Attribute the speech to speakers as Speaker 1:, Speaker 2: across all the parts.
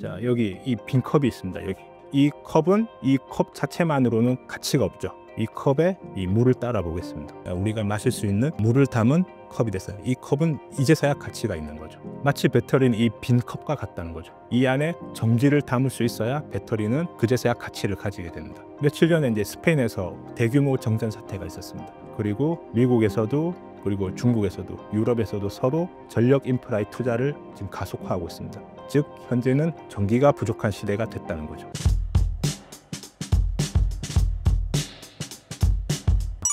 Speaker 1: 자, 여기 이 빈 컵이 있습니다. 여기 이 컵은 이 컵 자체만으로는 가치가 없죠. 이 컵에 이 물을 따라 보겠습니다. 우리가 마실 수 있는 물을 담은 컵이 됐어요. 이 컵은 이제서야 가치가 있는 거죠. 마치 배터리는 이 빈 컵과 같다는 거죠. 이 안에 전기를 담을 수 있어야 배터리는 그제서야 가치를 가지게 됩니다. 며칠 전에 이제 스페인에서 대규모 정전 사태가 있었습니다. 그리고 미국에서도, 그리고 중국에서도, 유럽에서도 서로 전력 인프라의 투자를 지금 가속화하고 있습니다. 즉 현재는 전기가 부족한 시대가 됐다는 거죠.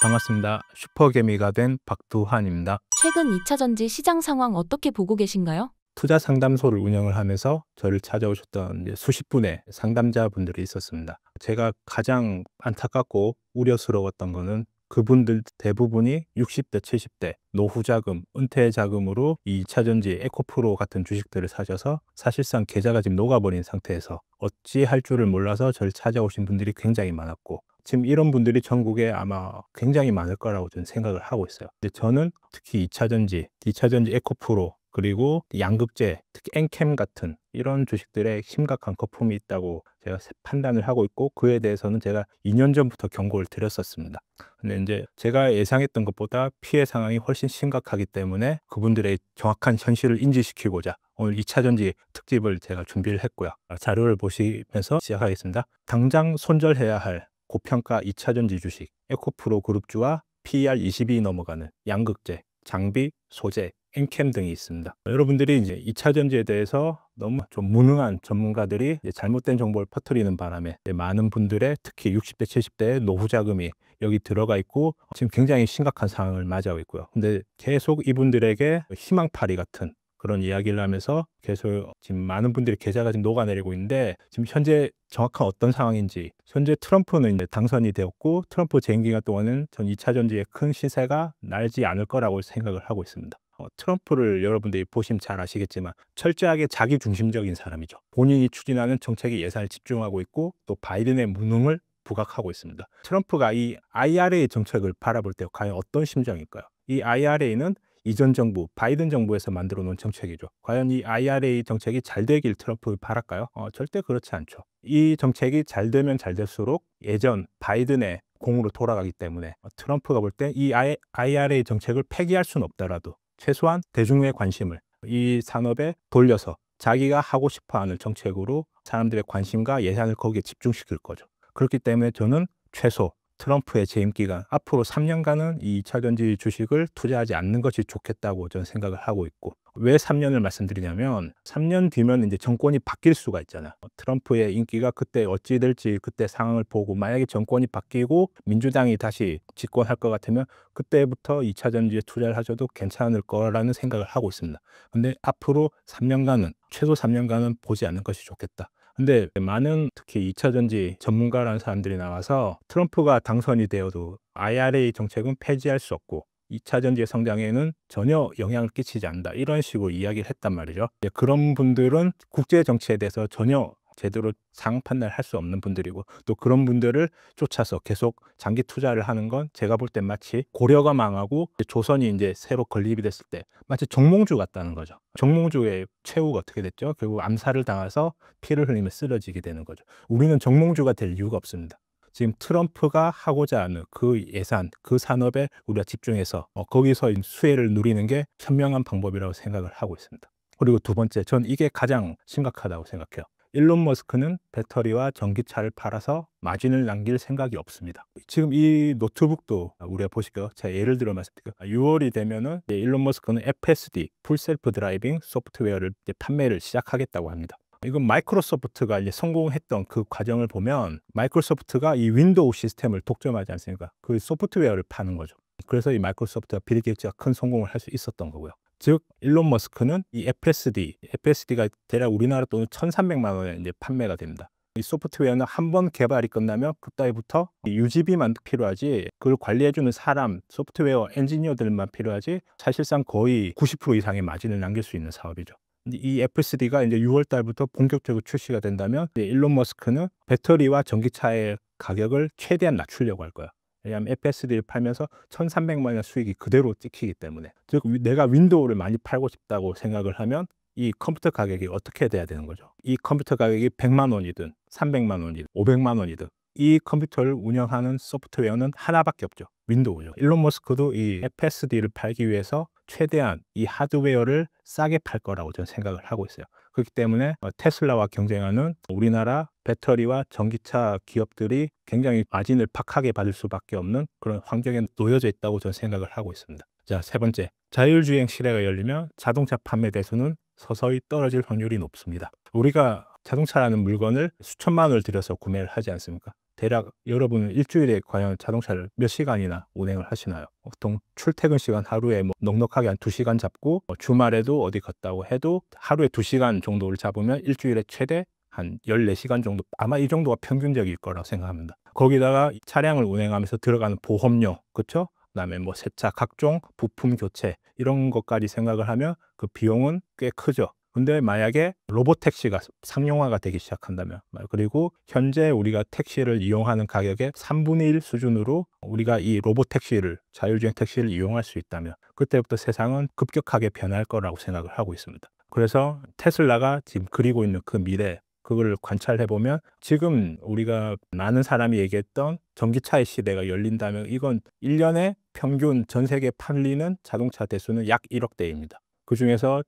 Speaker 1: 반갑습니다. 슈퍼개미가 된 박두환입니다.
Speaker 2: 최근 2차 전지 시장 상황 어떻게 보고 계신가요?
Speaker 1: 투자 상담소를 운영을 하면서 저를 찾아오셨던 수십 분의 상담자분들이 있었습니다. 제가 가장 안타깝고 우려스러웠던 거는 그분들 대부분이 60대, 70대 노후 자금, 은퇴 자금으로 이 2차 전지 에코프로 같은 주식들을 사셔서 사실상 계좌가 지금 녹아버린 상태에서 어찌할 줄을 몰라서 저를 찾아오신 분들이 굉장히 많았고, 지금 이런 분들이 전국에 아마 굉장히 많을 거라고 저는 생각을 하고 있어요. 근데 저는 특히 2차 전지 에코프로, 그리고 양극재, 특히 엔캠 같은 이런 주식들에 심각한 거품이 있다고 제가 판단을 하고 있고, 그에 대해서는 제가 2년 전부터 경고를 드렸었습니다. 근데 이제 제가 예상했던 것보다 피해 상황이 훨씬 심각하기 때문에 그분들의 정확한 현실을 인지시키고자 오늘 2차 전지 특집을 제가 준비를 했고요. 자료를 보시면서 시작하겠습니다. 당장 손절해야 할 고평가 2차 전지 주식, 에코프로 그룹주와 PER 20이 넘어가는 양극재, 장비, 소재, 엔캠 등이 있습니다. 여러분들이 이제 2차 전지에 대해서 너무 좀 무능한 전문가들이 잘못된 정보를 퍼뜨리는 바람에 많은 분들의, 특히 60대, 70대의 노후 자금이 여기 들어가 있고 지금 굉장히 심각한 상황을 맞이하고 있고요. 근데 계속 이분들에게 희망파리 같은 그런 이야기를 하면서 계속 지금 많은 분들이 계좌가 지금 녹아내리고 있는데, 지금 현재 정확한 어떤 상황인지, 현재 트럼프는 이제 당선이 되었고 트럼프 재임 기간 동안은 전 2차 전지에 큰 시세가 날지 않을 거라고 생각을 하고 있습니다. 트럼프를 여러분들이 보시면 잘 아시겠지만 철저하게 자기 중심적인 사람이죠. 본인이 추진하는 정책에 예산을 집중하고 있고 또 바이든의 무능을 부각하고 있습니다. 트럼프가 이 IRA 정책을 바라볼 때 과연 어떤 심정일까요? 이 IRA는 이전 정부, 바이든 정부에서 만들어 놓은 정책이죠. 과연 이 IRA 정책이 잘 되길 트럼프가 바랄까요? 절대 그렇지 않죠. 이 정책이 잘 되면 잘 될수록 예전 바이든의 공으로 돌아가기 때문에 트럼프가 볼 때 이 IRA 정책을 폐기할 수는 없더라도 최소한 대중의 관심을 이 산업에 돌려서 자기가 하고 싶어하는 정책으로 사람들의 관심과 예산을 거기에 집중시킬 거죠. 그렇기 때문에 저는 최소 트럼프의 재임 기간 앞으로 3년간은 이 2차 전지 주식을 투자하지 않는 것이 좋겠다고 저는 생각을 하고 있고, 왜 3년을 말씀드리냐면 3년 뒤면 이제 정권이 바뀔 수가 있잖아요. 트럼프의 인기가 그때 어찌 될지 그때 상황을 보고, 만약에 정권이 바뀌고 민주당이 다시 집권할 것 같으면 그때부터 2차 전지에 투자를 하셔도 괜찮을 거라는 생각을 하고 있습니다. 근데 앞으로 3년간은, 최소 3년간은 보지 않는 것이 좋겠다. 근데 많은 특히 2차 전지 전문가라는 사람들이 나와서 트럼프가 당선이 되어도 IRA 정책은 폐지할 수 없고 2차 전지의 성장에는 전혀 영향을 끼치지 않는다, 이런 식으로 이야기를 했단 말이죠. 그런 분들은 국제 정치에 대해서 전혀 제대로 상황 판단을 할 수 없는 분들이고, 또 그런 분들을 쫓아서 계속 장기 투자를 하는 건 제가 볼 땐 마치 고려가 망하고 조선이 이제 새로 건립이 됐을 때 마치 정몽주 같다는 거죠. 정몽주의 최후가 어떻게 됐죠? 결국 암살을 당해서 피를 흘리며 쓰러지게 되는 거죠. 우리는 정몽주가 될 이유가 없습니다. 지금 트럼프가 하고자 하는 그 예산, 그 산업에 우리가 집중해서 거기서 수혜를 누리는 게 현명한 방법이라고 생각을 하고 있습니다. 그리고 두 번째, 전 이게 가장 심각하다고 생각해요. 일론 머스크는 배터리와 전기차를 팔아서 마진을 남길 생각이 없습니다. 지금 이 노트북도 우리가 보시죠. 제가 예를 들어 말씀드릴게요. 6월이 되면은 일론 머스크는 FSD, 풀 셀프 드라이빙 소프트웨어를 판매를 시작하겠다고 합니다. 이건 마이크로소프트가 이제 성공했던 그 과정을 보면, 마이크로소프트가 이 윈도우 시스템을 독점하지 않습니까? 그 소프트웨어를 파는 거죠. 그래서 이 마이크로소프트와 빌 게이츠가 큰 성공을 할 수 있었던 거고요. 즉 일론 머스크는 이 FSD가 대략 우리나라 돈은 1,300만 원에 이제 판매가 됩니다. 이 소프트웨어는 한 번 개발이 끝나면 그때부터 유지비만 필요하지, 그걸 관리해주는 사람, 소프트웨어 엔지니어들만 필요하지, 사실상 거의 90% 이상의 마진을 남길 수 있는 사업이죠. 이 FSD가 이제 6월 달부터 본격적으로 출시가 된다면 일론 머스크는 배터리와 전기차의 가격을 최대한 낮추려고 할 거야. 왜냐하면 FSD를 팔면서 1,300만 원의 수익이 그대로 찍히기 때문에, 즉 내가 윈도우를 많이 팔고 싶다고 생각을 하면 이 컴퓨터 가격이 어떻게 돼야 되는 거죠? 이 컴퓨터 가격이 100만 원이든 300만 원이든 500만 원이든 이 컴퓨터를 운영하는 소프트웨어는 하나밖에 없죠. 윈도우죠. 일론 머스크도 이 FSD를 팔기 위해서 최대한 이 하드웨어를 싸게 팔 거라고 저는 생각을 하고 있어요. 그렇기 때문에 테슬라와 경쟁하는 우리나라 배터리와 전기차 기업들이 굉장히 마진을 박하게 받을 수밖에 없는 그런 환경에 놓여져 있다고 저는 생각을 하고 있습니다. 자, 세 번째. 자율주행 시대가 열리면 자동차 판매 대수는 서서히 떨어질 확률이 높습니다. 우리가 자동차라는 물건을 수천만 원을 들여서 구매를 하지 않습니까? 대략 여러분은 일주일에 과연 자동차를 몇 시간이나 운행을 하시나요? 보통 출퇴근 시간 하루에 넉넉하게 한 2시간 잡고 주말에도 어디 갔다고 해도 하루에 2시간 정도를 잡으면 일주일에 최대 한 14시간 정도, 아마 이 정도가 평균적일 거라고 생각합니다. 거기다가 차량을 운행하면서 들어가는 보험료, 그렇죠? 그다음에 세차, 각종 부품 교체 이런 것까지 생각을 하면 그 비용은 꽤 크죠. 근데 만약에 로보택시가 상용화가 되기 시작한다면, 그리고 현재 우리가 택시를 이용하는 가격의 3분의 1 수준으로 우리가 이 로보택시를, 자율주행 택시를 이용할 수 있다면 그때부터 세상은 급격하게 변할 거라고 생각을 하고 있습니다. 그래서 테슬라가 지금 그리고 있는 그 미래, 그걸 관찰해 보면 지금 우리가 많은 사람이 얘기했던 전기차의 시대가 열린다면 이건 1년에 평균 전 세계 팔리는 자동차 대수는 약 1억 대입니다. 그중에서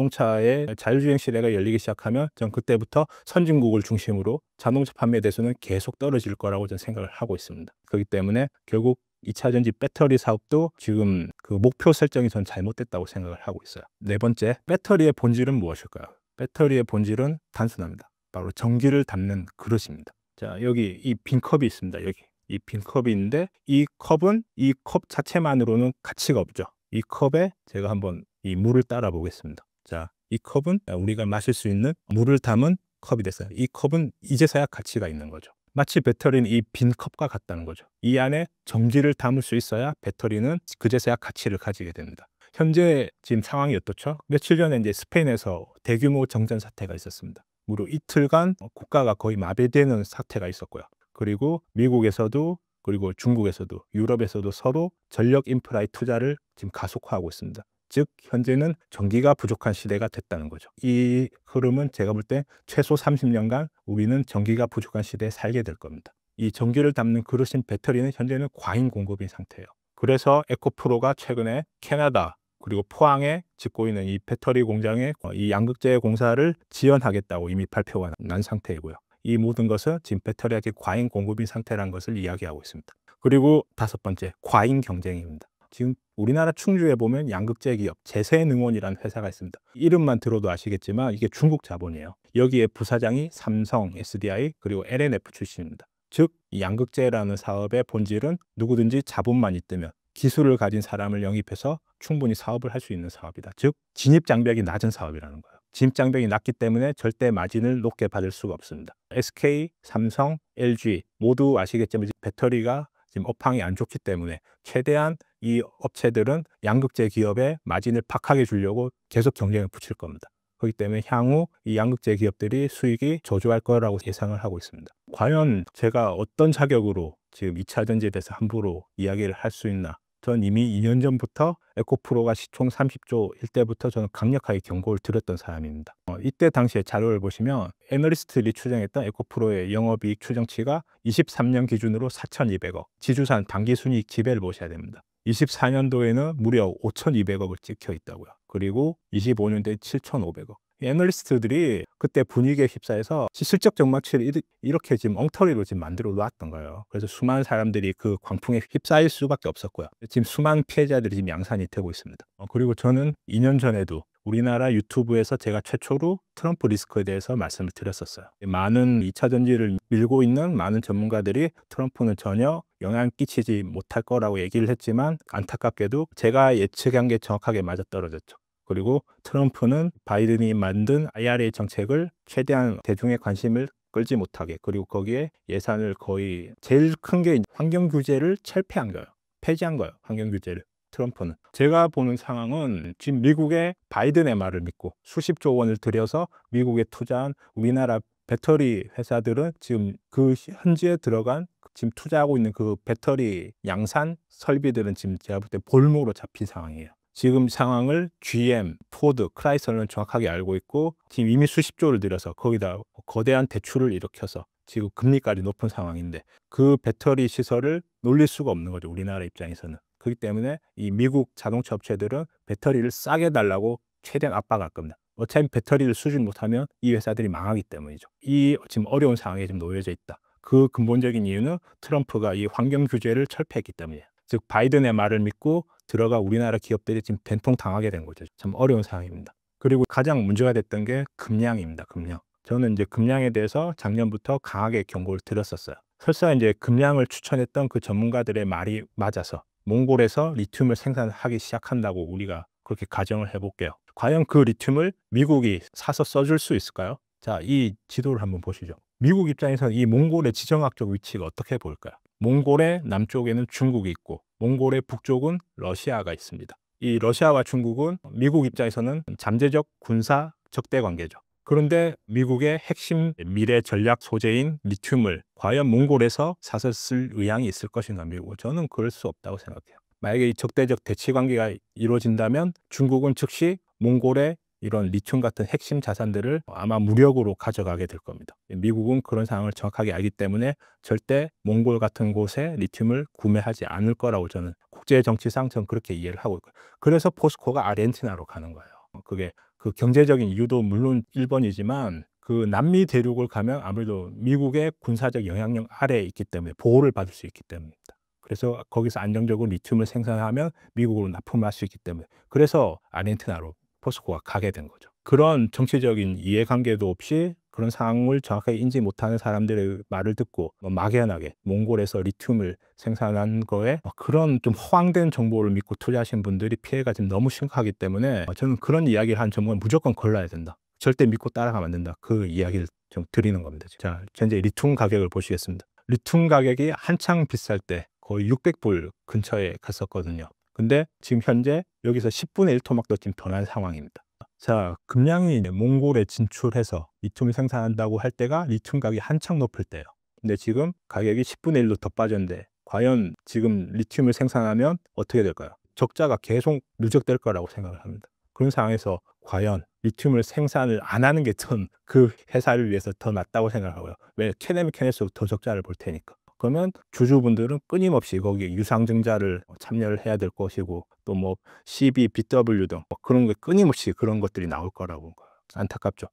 Speaker 1: 자동차의 자율주행 시대가 열리기 시작하면 전 그때부터 선진국을 중심으로 자동차 판매 대수는 계속 떨어질 거라고 저는 생각을 하고 있습니다. 그렇기 때문에 결국 2차 전지 배터리 사업도 지금 그 목표 설정이 전 잘못됐다고 생각을 하고 있어요. 네 번째, 배터리의 본질은 무엇일까요? 배터리의 본질은 단순합니다. 바로 전기를 담는 그릇입니다. 자, 여기 이 빈 컵이 있습니다. 여기 이 빈 컵이 있는데 이 컵은 이 컵 자체만으로는 가치가 없죠. 이 컵에 제가 한번 이 물을 따라 보겠습니다. 자, 이 컵은 우리가 마실 수 있는 물을 담은 컵이 됐어요. 이 컵은 이제서야 가치가 있는 거죠. 마치 배터리는 이 빈 컵과 같다는 거죠. 이 안에 전기를 담을 수 있어야 배터리는 그제서야 가치를 가지게 됩니다. 현재 지금 상황이 어떻죠? 며칠 전에 이제 스페인에서 대규모 정전 사태가 있었습니다. 무려 이틀간 국가가 거의 마비되는 사태가 있었고요. 그리고 미국에서도, 그리고 중국에서도, 유럽에서도 서로 전력 인프라의 투자를 지금 가속화하고 있습니다. 즉 현재는 전기가 부족한 시대가 됐다는 거죠. 이 흐름은 제가 볼 때 최소 30년간 우리는 전기가 부족한 시대에 살게 될 겁니다. 이 전기를 담는 그릇인 배터리는 현재는 과잉 공급인 상태예요. 그래서 에코프로가 최근에 캐나다 그리고 포항에 짓고 있는 이 배터리 공장에 이 양극재 공사를 지연하겠다고 이미 발표가 난 상태이고요. 이 모든 것은 지금 배터리가 과잉 공급인 상태라는 것을 이야기하고 있습니다. 그리고 다섯 번째, 과잉 경쟁입니다. 지금 우리나라 충주에 보면 양극재 기업 재생능원이라는 회사가 있습니다. 이름만 들어도 아시겠지만 이게 중국 자본이에요. 여기에 부사장이 삼성, SDI 그리고 LNF 출신입니다. 즉 이 양극재라는 사업의 본질은 누구든지 자본만 있다면 기술을 가진 사람을 영입해서 충분히 사업을 할 수 있는 사업이다. 즉 진입 장벽이 낮은 사업이라는 거예요. 진입 장벽이 낮기 때문에 절대 마진을 높게 받을 수가 없습니다. SK, 삼성, LG 모두 아시겠지만 배터리가 지금 업황이 안 좋기 때문에 최대한 이 업체들은 양극재 기업에 마진을 박하게 주려고 계속 경쟁을 붙일 겁니다. 그렇기 때문에 향후 이 양극재 기업들이 수익이 저조할 거라고 예상을 하고 있습니다. 과연 제가 어떤 자격으로 지금 2차 전지에 대해서 함부로 이야기를 할 수 있나? 전 이미 2년 전부터 에코프로가 시총 30조일 때부터 저는 강력하게 경고를 드렸던 사람입니다. 이때 당시에 자료를 보시면 애널리스트들이 추정했던 에코프로의 영업이익 추정치가 23년 기준으로 4,200억, 지주산 당기순이익 지배를 보셔야 됩니다. 24년도에는 무려 5,200억을 찍혀 있다고요. 그리고 25년도에 7,500억. 애널리스트들이 그때 분위기에 휩싸여서 실적 전망치를 이렇게 지금 엉터리로 지금 만들어 놨던 거예요. 그래서 수많은 사람들이 그 광풍에 휩싸일 수밖에 없었고요. 지금 수많은 피해자들이 지금 양산이 되고 있습니다. 그리고 저는 2년 전에도 우리나라 유튜브에서 제가 최초로 트럼프 리스크에 대해서 말씀을 드렸었어요. 많은 2차 전지를 밀고 있는 많은 전문가들이 트럼프는 전혀 영향 끼치지 못할 거라고 얘기를 했지만 안타깝게도 제가 예측한 게 정확하게 맞아떨어졌죠. 그리고 트럼프는 바이든이 만든 IRA 정책을 최대한 대중의 관심을 끌지 못하게, 그리고 거기에 예산을 거의 제일 큰 게 환경 규제를 철폐한 거예요. 폐지한 거예요. 환경 규제를. 트럼프는. 제가 보는 상황은 지금 미국의 바이든의 말을 믿고 수십조 원을 들여서 미국에 투자한 우리나라 배터리 회사들은 지금 그 현지에 들어간 지금 투자하고 있는 그 배터리 양산 설비들은 지금 제가 볼 때 볼모로 잡힌 상황이에요. 지금 상황을 GM, 포드, 크라이슬러는 정확하게 알고 있고 지금 이미 수십조를 들여서 거기다 거대한 대출을 일으켜서 지금 금리까지 높은 상황인데 그 배터리 시설을 놀릴 수가 없는 거죠. 우리나라 입장에서는. 그렇기 때문에 이 미국 자동차 업체들은 배터리를 싸게 달라고 최대한 압박할 겁니다. 어차피 배터리를 수집 못하면 이 회사들이 망하기 때문이죠. 이 지금 어려운 상황에 지금 놓여져 있다. 그 근본적인 이유는 트럼프가 이 환경 규제를 철폐했기 때문이에요. 즉 바이든의 말을 믿고 들어가 우리나라 기업들이 지금 된통 당하게 된 거죠. 참 어려운 상황입니다. 그리고 가장 문제가 됐던 게 금량입니다. 금량. 저는 이제 금량에 대해서 작년부터 강하게 경고를 드렸었어요. 설사 이제 금량을 추천했던 그 전문가들의 말이 맞아서 몽골에서 리튬을 생산하기 시작한다고 우리가 그렇게 가정을 해볼게요. 과연 그 리튬을 미국이 사서 써줄 수 있을까요? 자, 이 지도를 한번 보시죠. 미국 입장에서는 이 몽골의 지정학적 위치가 어떻게 보일까요? 몽골의 남쪽에는 중국이 있고 몽골의 북쪽은 러시아가 있습니다. 이 러시아와 중국은 미국 입장에서는 잠재적 군사 적대 관계죠. 그런데 미국의 핵심 미래 전략 소재인 리튬을 과연 몽골에서 사서 쓸 의향이 있을 것인가 미국은 저는 그럴 수 없다고 생각해요. 만약에 이 적대적 대치 관계가 이루어진다면 중국은 즉시 몽골의 이런 리튬 같은 핵심 자산들을 아마 무력으로 가져가게 될 겁니다. 미국은 그런 상황을 정확하게 알기 때문에 절대 몽골 같은 곳에 리튬을 구매하지 않을 거라고 저는 국제 정치상 전 그렇게 이해를 하고 있고요. 그래서 포스코가 아르헨티나로 가는 거예요. 그게 그 경제적인 이유도 물론 1번이지만 그 남미 대륙을 가면 아무래도 미국의 군사적 영향력 아래에 있기 때문에 보호를 받을 수 있기 때문입니다. 그래서 거기서 안정적으로 리튬을 생산하면 미국으로 납품할 수 있기 때문에 그래서 아르헨티나로 포스코가 가게 된 거죠. 그런 정치적인 이해관계도 없이 그런 상황을 정확하게 인지 못하는 사람들의 말을 듣고 막연하게 몽골에서 리튬을 생산한 거에 그런 좀 허황된 정보를 믿고 투자하신 분들이 피해가 지금 너무 심각하기 때문에 저는 그런 이야기를 한 정보는 무조건 걸러야 된다. 절대 믿고 따라가면 안 된다. 그 이야기를 좀 드리는 겁니다. 자, 현재 리튬 가격을 보시겠습니다. 리튬 가격이 한창 비쌀 때 거의 600불 근처에 갔었거든요. 근데 지금 현재 여기서 10분의 1 토막도 지금 더 난 상황입니다. 자, 금량이 몽골에 진출해서 리튬을 생산한다고 할 때가 리튬 가격이 한창 높을 때예요. 근데 지금 가격이 10분의 1로 더 빠졌는데 과연 지금 리튬을 생산하면 어떻게 될까요? 적자가 계속 누적될 거라고 생각을 합니다. 그런 상황에서 과연 리튬을 생산을 안 하는 게 전 그 회사를 위해서 더 낫다고 생각하고요. 왜 캐내면 캐낼수록 더 적자를 볼 테니까. 그러면 주주분들은 끊임없이 거기에 유상증자를 참여를 해야 될 것이고 또 뭐 CB, BW 등 그런 게 끊임없이 그런 것들이 나올 거라고 안타깝죠.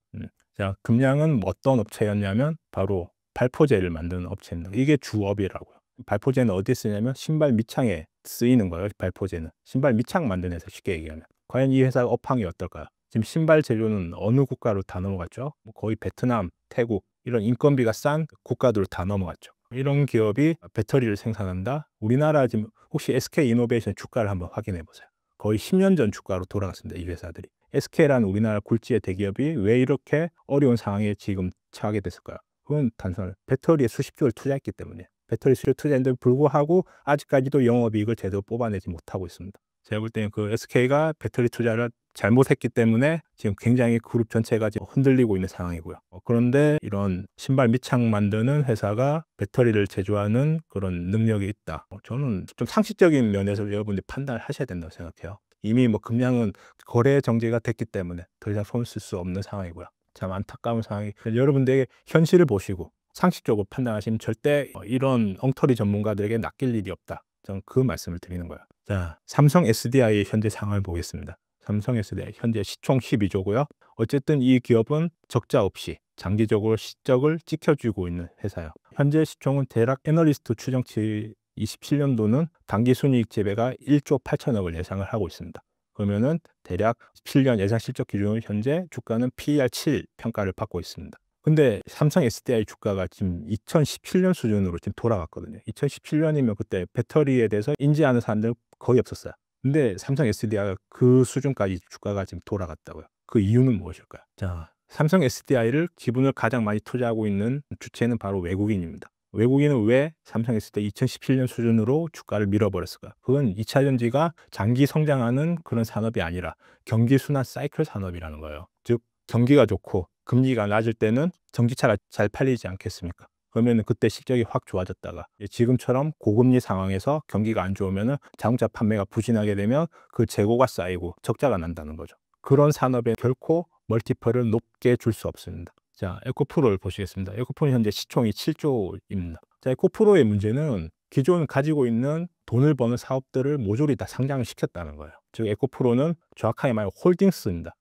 Speaker 1: 자, 금량은 어떤 업체였냐면 바로 발포제를 만드는 업체입니다. 이게 주업이라고요. 발포제는 어디에 쓰냐면 신발 밑창에 쓰이는 거예요. 발포제는 신발 밑창 만드는 회사 쉽게 얘기하면 과연 이 회사 업황이 어떨까요? 지금 신발 재료는 어느 국가로 다 넘어갔죠? 거의 베트남, 태국 이런 인건비가 싼 국가들로 다 넘어갔죠. 이런 기업이 배터리를 생산한다. 우리나라 지금 혹시 SK이노베이션 주가를 한번 확인해 보세요. 거의 10년 전 주가로 돌아갔습니다. 이 회사들이. SK라는 우리나라 굴지의 대기업이 왜 이렇게 어려운 상황에 지금 처하게 됐을까요? 그건 단순한 배터리에 수십조를 투자했기 때문에 배터리 수요 투자했는데 불구하고 아직까지도 영업이익을 제대로 뽑아내지 못하고 있습니다. 제가 볼 때는 그 SK가 배터리 투자를 잘못했기 때문에 지금 굉장히 그룹 전체가 지금 흔들리고 있는 상황이고요. 그런데 이런 신발 밑창 만드는 회사가 배터리를 제조하는 그런 능력이 있다. 저는 좀 상식적인 면에서 여러분들이 판단을 하셔야 된다고 생각해요. 이미 뭐 금량은 거래 정지가 됐기 때문에 더 이상 손을 쓸 수 없는 상황이고요. 참 안타까운 상황이 여러분들에게 현실을 보시고 상식적으로 판단하시면 절대 이런 엉터리 전문가들에게 낚일 일이 없다. 저는 그 말씀을 드리는 거예요. 자, 삼성 SDI 현재 상황을 보겠습니다. 삼성 SDI 현재 시총 12조고요. 어쨌든 이 기업은 적자 없이 장기적으로 실적을 지켜주고 있는 회사예요. 현재 시총은 대략 애널리스트 추정치 27년도는 당기순이익 재배가 1조 8천억을 예상을 하고 있습니다. 그러면은 대략 17년 예상 실적 기준으로 현재 주가는 PER 7 평가를 받고 있습니다. 근데 삼성 SDI 주가가 지금 2017년 수준으로 지금 돌아갔거든요. 2017년이면 그때 배터리에 대해서 인지하는 사람들 거의 없었어요. 근데 삼성 SDI가 그 수준까지 주가가 지금 돌아갔다고요. 그 이유는 무엇일까요? 자, 삼성 SDI를 지분을 가장 많이 투자하고 있는 주체는 바로 외국인입니다. 외국인은 왜 삼성 SDI 2017년 수준으로 주가를 밀어버렸을까? 그건 2차 전지가 장기 성장하는 그런 산업이 아니라 경기 순환 사이클 산업이라는 거예요. 즉 경기가 좋고 금리가 낮을 때는 전기차가 잘 팔리지 않겠습니까? 그러면 그때 실적이 확 좋아졌다가 지금처럼 고금리 상황에서 경기가 안 좋으면 자동차 판매가 부진하게 되면 그 재고가 쌓이고 적자가 난다는 거죠. 그런 산업에 결코 멀티플을 높게 줄 수 없습니다. 자, 에코프로를 보시겠습니다. 에코프로는 현재 시총이 7조입니다. 자, 에코프로의 문제는 기존 가지고 있는 돈을 버는 사업들을 모조리 다 상장을 시켰다는 거예요. 즉 에코프로는 정확하게 말하면 홀딩스입니다.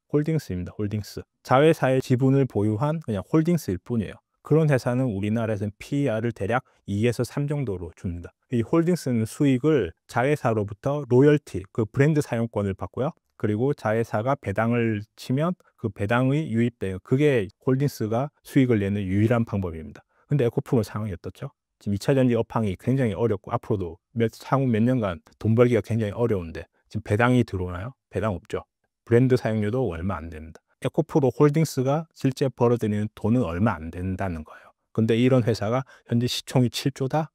Speaker 1: 홀딩스. 자회사의 지분을 보유한 그냥 홀딩스일 뿐이에요. 그런 회사는 우리나라에서는 PER을 대략 2에서 3 정도로 줍니다. 이 홀딩스는 수익을 자회사로부터 로열티, 그 브랜드 사용권을 받고요. 그리고 자회사가 배당을 치면 그 배당의 유입돼요. 그게 홀딩스가 수익을 내는 유일한 방법입니다. 근데 에코프로 상황이 어떻죠? 지금 2차 전지 업황이 굉장히 어렵고 앞으로도 향후 몇 년간 돈 벌기가 굉장히 어려운데 지금 배당이 들어오나요? 배당 없죠. 브랜드 사용료도 얼마 안 됩니다. 에코프로 홀딩스가 실제 벌어들이는 돈은 얼마 안 된다는 거예요. 근데 이런 회사가 현재 시총이 7조다?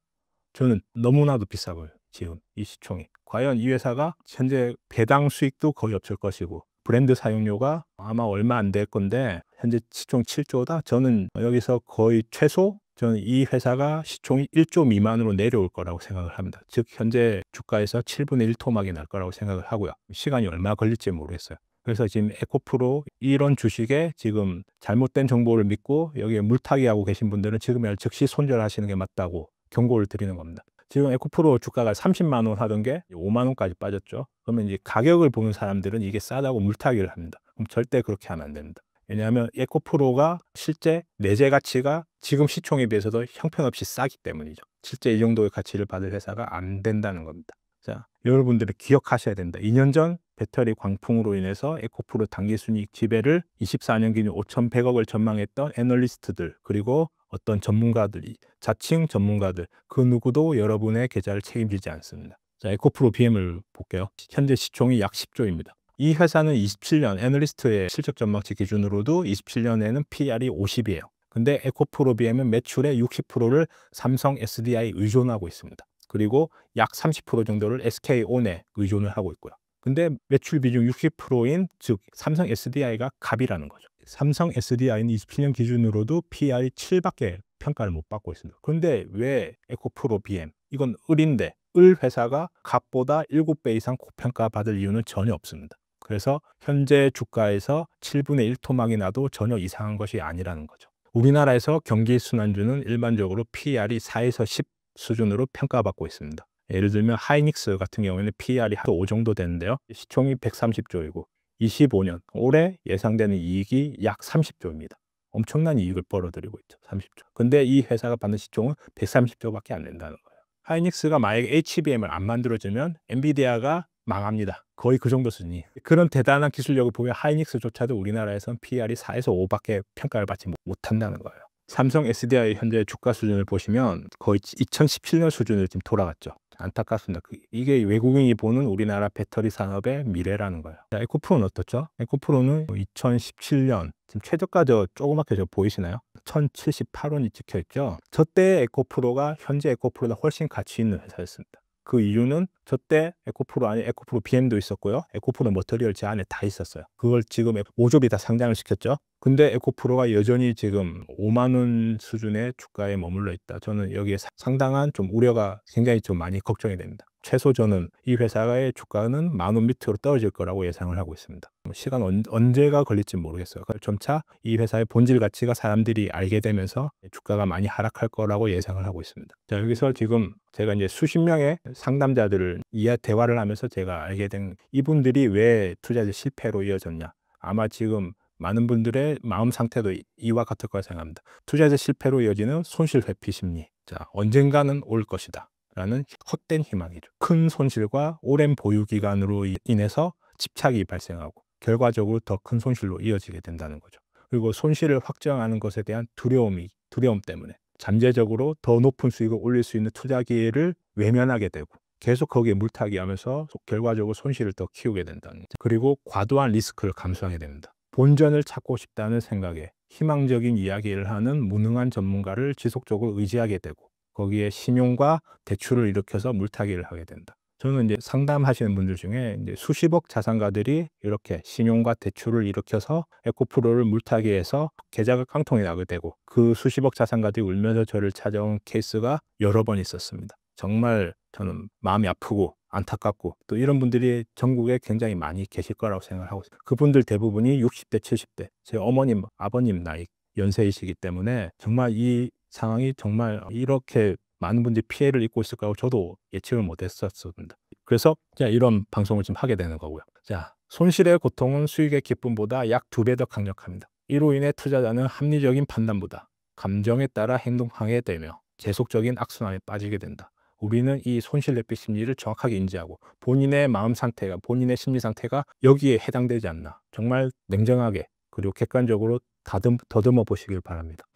Speaker 1: 저는 너무나도 비싸 보여요. 지금 이 시총이. 과연 이 회사가 현재 배당 수익도 거의 없을 것이고 브랜드 사용료가 아마 얼마 안 될 건데 현재 시총 7조다? 저는 여기서 거의 최소 저는 이 회사가 시총이 1조 미만으로 내려올 거라고 생각을 합니다. 즉 현재 주가에서 7분의 1 토막이 날 거라고 생각을 하고요. 시간이 얼마 걸릴지 모르겠어요. 그래서 지금 에코프로 이런 주식에 지금 잘못된 정보를 믿고 여기에 물타기 하고 계신 분들은 지금이라도 즉시 손절하시는 게 맞다고 경고를 드리는 겁니다. 지금 에코프로 주가가 30만 원 하던 게 5만 원까지 빠졌죠. 그러면 이제 가격을 보는 사람들은 이게 싸다고 물타기를 합니다. 그럼 절대 그렇게 하면 안 됩니다. 왜냐하면 에코프로가 실제 내재 가치가 지금 시총에 비해서도 형편없이 싸기 때문이죠. 실제 이 정도의 가치를 받을 회사가 안 된다는 겁니다. 자, 여러분들이 기억하셔야 된다. 2년 전 배터리 광풍으로 인해서 에코프로 당기순이익 지배를 24년 기준 5,100억을 전망했던 애널리스트들 그리고 어떤 전문가들이 자칭 전문가들 그 누구도 여러분의 계좌를 책임지지 않습니다. 자, 에코프로 BM을 볼게요. 현재 시총이 약 10조입니다. 이 회사는 27년 애널리스트의 실적 전망치 기준으로도 27년에는 PR이 50이에요. 근데 에코프로 BM은 매출의 60%를 삼성 SDI에 의존하고 있습니다. 그리고 약 30% 정도를 SK온에 의존을 하고 있고요. 근데 매출 비중 60%인 즉 삼성 SDI가 갑이라는 거죠. 삼성 SDI는 27년 기준으로도 PR이 7밖에 평가를 못 받고 있습니다. 그런데 왜 에코프로 BM? 이건 을인데 을 회사가 갑보다 7배 이상 고평가 받을 이유는 전혀 없습니다. 그래서 현재 주가에서 7분의 1 토막이 나도 전혀 이상한 것이 아니라는 거죠. 우리나라에서 경기순환주는 일반적으로 PR이 4에서 10 수준으로 평가받고 있습니다. 예를 들면 하이닉스 같은 경우에는 PR이 5 정도 되는데요. 시총이 130조이고 25년 올해 예상되는 이익이 약 30조입니다. 엄청난 이익을 벌어들이고 있죠. 30조. 근데 이 회사가 받는 시총은 130조밖에 안 된다는 거예요. 하이닉스가 만약에 HBM을 안 만들어주면 엔비디아가 망합니다. 거의 그 정도 수준이. 그런 대단한 기술력을 보면 하이닉스조차도 우리나라에서는 PR이 4에서 5밖에 평가를 받지 못한다는 거예요. 삼성 SDI 현재 주가 수준을 보시면 거의 2017년 수준을 지금 돌아갔죠. 안타깝습니다. 이게 외국인이 보는 우리나라 배터리 산업의 미래라는 거예요. 자, 에코프로는 어떻죠? 에코프로는 2017년 지금 최저가 저 조그맣게 저 보이시나요? 1,078원이 찍혀 있죠. 저때 에코프로가 현재 에코프로보다 훨씬 가치 있는 회사였습니다. 그 이유는 저때 에코프로 안에 에코프로 BM도 있었고요. 에코프로 머터리얼 제 안에 다 있었어요. 그걸 지금 모조리 다 상장을 시켰죠. 근데 에코프로가 여전히 지금 5만 원 수준의 주가에 머물러 있다. 저는 여기에 상당한 좀 우려가 굉장히 좀 많이 걱정이 됩니다. 최소 저는 이 회사의 주가는 10,000원 밑으로 떨어질 거라고 예상을 하고 있습니다. 시간 언제가 걸릴지 모르겠어요. 점차 이 회사의 본질 가치가 사람들이 알게 되면서 주가가 많이 하락할 거라고 예상을 하고 있습니다. 자, 여기서 지금 제가 이제 수십 명의 상담자들을 대화를 하면서 제가 알게 된 이분들이 왜 투자의 실패로 이어졌냐. 아마 지금 많은 분들의 마음 상태도 이와 같을 거라 생각합니다. 투자의 실패로 이어지는 손실 회피 심리. 자, 언젠가는 올 것이다. 라는 헛된 희망이죠. 큰 손실과 오랜 보유 기간으로 인해서 집착이 발생하고 결과적으로 더 큰 손실로 이어지게 된다는 거죠. 그리고 손실을 확정하는 것에 대한 두려움 때문에 잠재적으로 더 높은 수익을 올릴 수 있는 투자 기회를 외면하게 되고 계속 거기에 물타기 하면서 결과적으로 손실을 더 키우게 된다는 거죠. 그리고 과도한 리스크를 감수하게 됩니다. 본전을 찾고 싶다는 생각에 희망적인 이야기를 하는 무능한 전문가를 지속적으로 의지하게 되고 거기에 신용과 대출을 일으켜서 물타기를 하게 된다. 저는 이제 상담하시는 분들 중에 이제 수십억 자산가들이 이렇게 신용과 대출을 일으켜서 에코프로를 물타기 해서 계좌가 깡통이 나게 되고 그 수십억 자산가들이 울면서 저를 찾아온 케이스가 여러 번 있었습니다. 정말 저는 마음이 아프고 안타깝고 또 이런 분들이 전국에 굉장히 많이 계실 거라고 생각을 하고 있어요. 그분들 대부분이 60대, 70대, 제 어머님, 아버님 나이 연세이시기 때문에 정말 이 상황이 정말 이렇게 많은 분들이 피해를 입고 있을 거라고 저도 예측을 못했었습니다. 그래서 이런 방송을 지금 하게 되는 거고요. 손실의 고통은 수익의 기쁨보다 약 2배 더 강력합니다. 이로 인해 투자자는 합리적인 판단보다 감정에 따라 행동하게 되며 계속적인 악순환에 빠지게 된다. 우리는 이 손실 회피 심리를 정확하게 인지하고 본인의 마음 상태가, 본인의 심리 상태가 여기에 해당되지 않나 정말 냉정하게 그리고 객관적으로 더듬어 보시길 바랍니다.